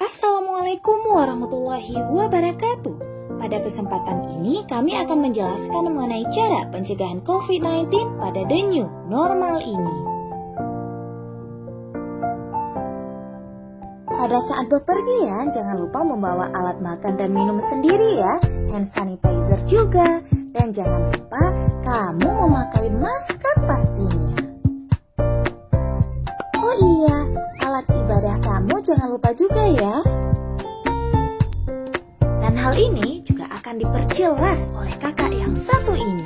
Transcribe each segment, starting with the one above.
Assalamualaikum warahmatullahi wabarakatuh. Pada kesempatan ini kami akan menjelaskan mengenai cara pencegahan COVID-19 pada the new normal ini. Pada saat bepergian, jangan lupa membawa alat makan dan minum sendiri ya, hand sanitizer juga, dan jangan lupa kamu memakai masker pastinya. Oh iya, alat ibadah kamu jangan lupa juga ya. Dan hal ini juga akan diperjelas oleh kakak yang satu ini.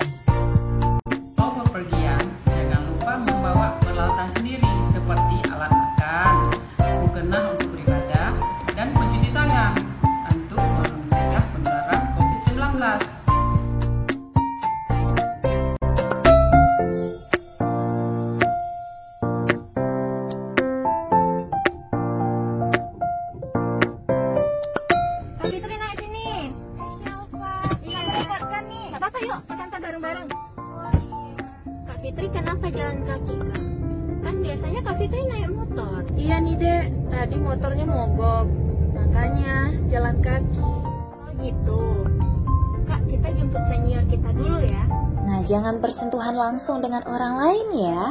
Mau bepergian, jangan lupa membawa peralatan sendiri seperti alat makan, mukena untuk beribadah, dan pencuci tangan untuk mencegah penularan COVID-19. Kak Fitri naik sini. Iya, repot kan nih. Gak apa-apa, yuk kita antar bareng-bareng. Oh iya. Kak Fitri kenapa jalan kaki, Kak? Kan biasanya Kak Fitri naik motor. Iya nih dek, tadi motornya mogok, makanya jalan kaki. Oh gitu. Kak, kita jemput senior kita dulu ya. Nah, jangan bersentuhan langsung dengan orang lain ya.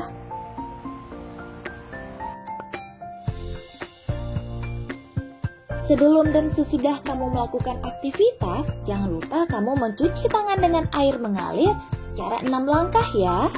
Sebelum dan sesudah kamu melakukan aktivitas, jangan lupa kamu mencuci tangan dengan air mengalir secara 6 langkah ya.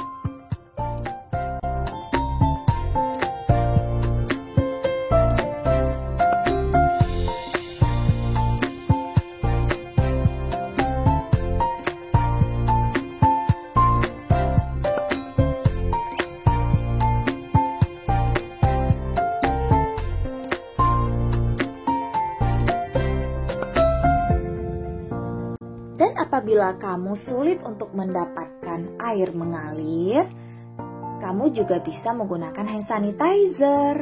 Dan apabila kamu sulit untuk mendapatkan air mengalir, kamu juga bisa menggunakan hand sanitizer.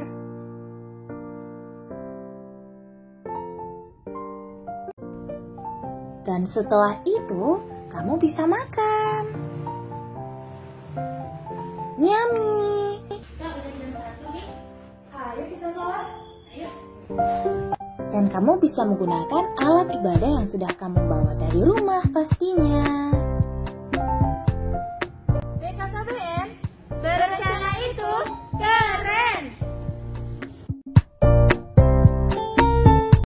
Dan setelah itu, kamu bisa makan. Nyami. Kak, udah jam 1 nih. Ayo kita sholat. Ayo. Dan kamu bisa menggunakan alat ibadah yang sudah kamu bawa dari rumah pastinya.